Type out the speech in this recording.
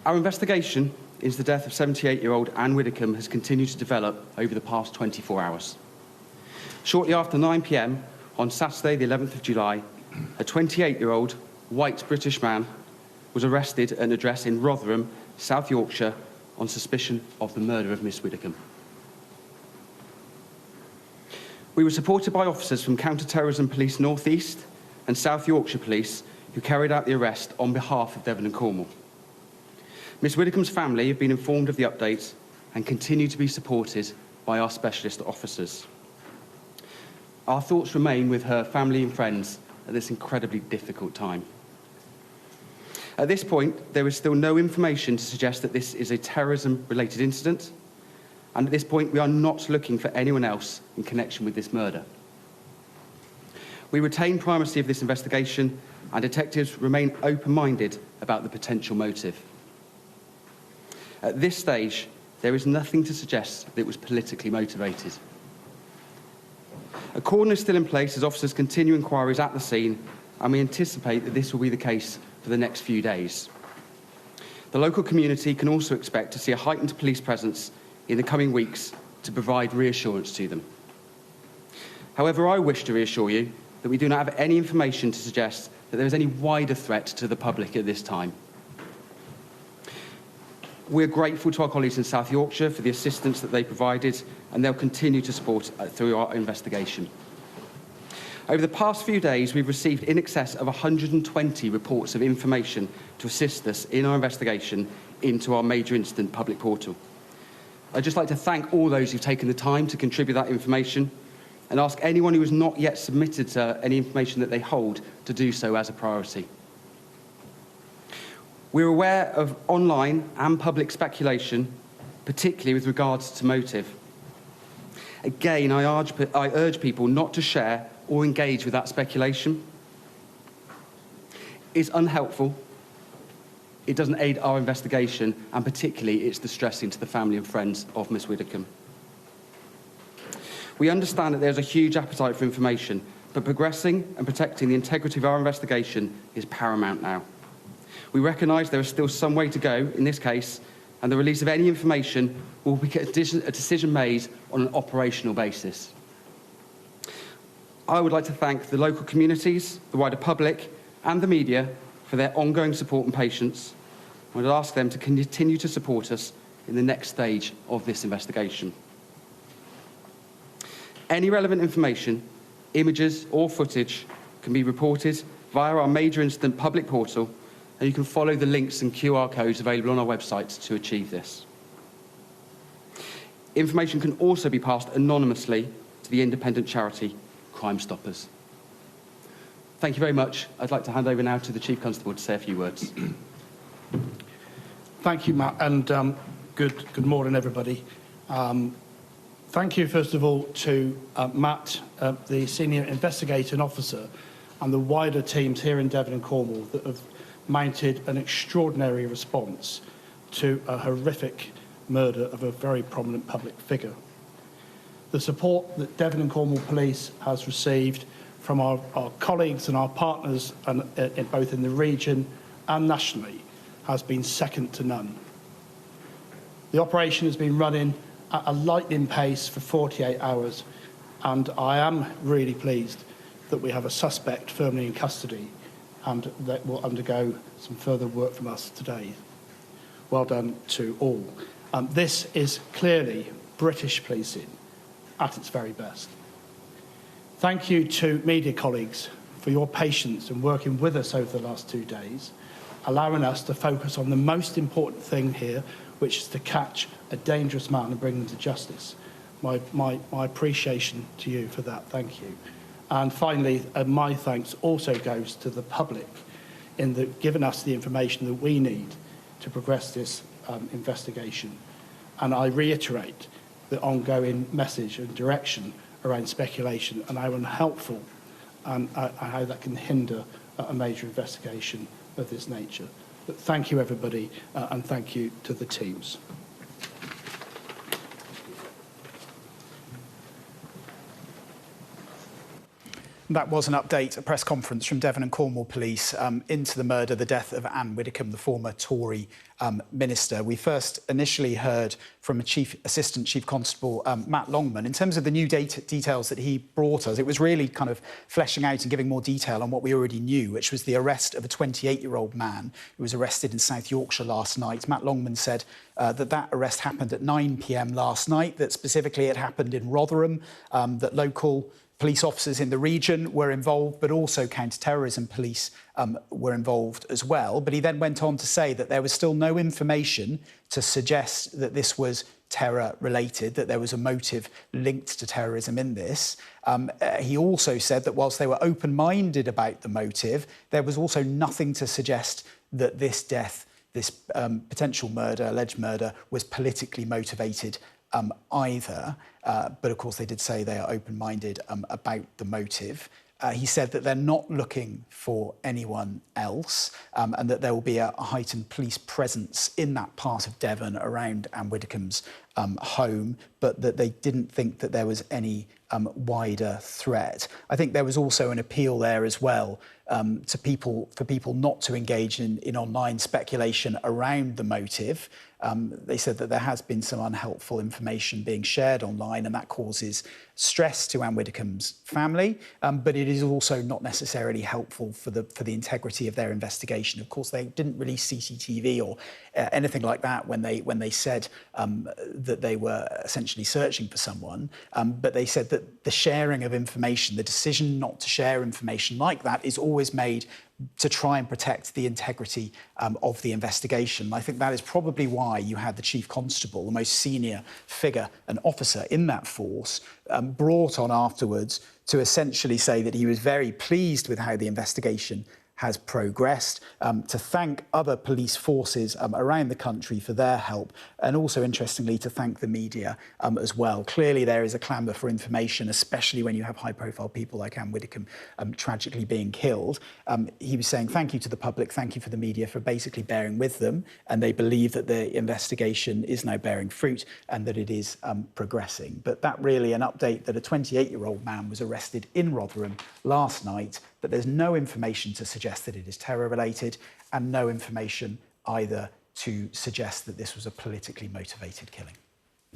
Our investigation into the death of 78-year-old Ann Widdecombe has continued to develop over the past 24 hours. Shortly after 9 p.m. on Saturday, the 11th of July, a 28-year-old white British man was arrested at an address in Rotherham, South Yorkshire, on suspicion of the murder of Miss Widdecombe. We were supported by officers from Counter-Terrorism Police North East and South Yorkshire Police who carried out the arrest on behalf of Devon and Cornwall. Miss Widdecombe's family have been informed of the updates and continue to be supported by our specialist officers. Our thoughts remain with her family and friends at this incredibly difficult time. At this point, there is still no information to suggest that this is a terrorism-related incident, and at this point, we are not looking for anyone else in connection with this murder. We retain primacy of this investigation, and detectives remain open-minded about the potential motive. At this stage, there is nothing to suggest that it was politically motivated. A cordon is still in place as officers continue inquiries at the scene, and we anticipate that this will be the case for the next few days. The local community can also expect to see a heightened police presence in the coming weeks to provide reassurance to them. However, I wish to reassure you that we do not have any information to suggest that there is any wider threat to the public at this time. We're grateful to our colleagues in South Yorkshire for the assistance that they provided, and they'll continue to support through our investigation. Over the past few days, we've received in excess of 120 reports of information to assist us in our investigation into our major incident public portal. I'd just like to thank all those who've taken the time to contribute that information and ask anyone who has not yet submitted any information that they hold to do so as a priority. We're aware of online and public speculation, particularly with regards to motive. Again, I urge people not to share or engage with that speculation. It's unhelpful, it doesn't aid our investigation, and particularly it's distressing to the family and friends of Miss Widdecombe. We understand that there's a huge appetite for information, but progressing and protecting the integrity of our investigation is paramount now. We recognise there is still some way to go in this case, and the release of any information will be a decision made on an operational basis. I would like to thank the local communities, the wider public and the media for their ongoing support and patience. I would ask them to continue to support us in the next stage of this investigation. Any relevant information, images or footage can be reported via our major incident public portal, and you can follow the links and QR codes available on our website to achieve this. Information can also be passed anonymously to the independent charity Crime Stoppers. Thank you very much. I'd like to hand over now to the Chief Constable to say a few words. Thank you, Matt, and good morning, everybody. Thank you, first of all, to Matt, the Senior Investigating Officer, and the wider teams here in Devon and Cornwall that have mounted an extraordinary response to a horrific murder of a very prominent public figure. The support that Devon and Cornwall Police has received from our colleagues and our partners, both in the region and nationally, has been second to none. The operation has been running at a lightning pace for 48 hours, and I am really pleased that we have a suspect firmly in custody and that will undergo some further work from us today. Well done to all. This is clearly British policing at its very best. Thank you to media colleagues for your patience in working with us over the last 2 days, allowing us to focus on the most important thing here, which is to catch a dangerous man and bring him to justice. My appreciation to you for that. Thank you. And finally, my thanks also goes to the public in giving us the information that we need to progress this investigation. And I reiterate the ongoing message and direction around speculation and how unhelpful and how that can hinder a major investigation of this nature. But thank you, everybody, and thank you to the teams. That was an update, a press conference from Devon and Cornwall Police into the death of Ann Widdecombe, the former Tory minister. We first initially heard from Assistant Chief Constable Matt Longman. In terms of the new details that he brought us, it was really kind of fleshing out and giving more detail on what we already knew, which was the arrest of a 28-year-old man who was arrested in South Yorkshire last night. Matt Longman said that arrest happened at 9 p.m. last night, that specifically it happened in Rotherham, that local police officers in the region were involved, but also counter-terrorism police were involved as well. But he then went on to say that there was still no information to suggest that this was terror-related, that there was a motive linked to terrorism in this. He also said that whilst they were open-minded about the motive, there was also nothing to suggest that this death, this potential murder, alleged murder, was politically motivated either. But of course, they did say they are open-minded about the motive. He said that they're not looking for anyone else and that there will be a heightened police presence in that part of Devon around Ann Widdecombe's home, but that they didn't think that there was any wider threat. I think there was also an appeal there as well for people not to engage in online speculation around the motive. They said that there has been some unhelpful information being shared online, and that causes stress to Ann Widdecombe's family, but it is also not necessarily helpful for the integrity of their investigation. Of course, they didn't release CCTV or anything like that when they said that they were essentially searching for someone, but they said that the sharing of information, the decision not to share information like that, is always made to try and protect the integrity of the investigation. I think that is probably why you had the Chief Constable, the most senior figure and officer in that force, brought on afterwards to essentially say that he was very pleased with how the investigation has progressed, to thank other police forces around the country for their help, and also, interestingly, to thank the media as well. Clearly, there is a clamour for information, especially when you have high-profile people like Ann Widdecombe tragically being killed. He was saying thank you to the public, thank you for the media for basically bearing with them, and they believe that the investigation is now bearing fruit and that it is progressing. But that really an update that a 28-year-old man was arrested in Rotherham last night, that there's no information to suggest that it is terror-related and no information either to suggest that this was a politically motivated killing.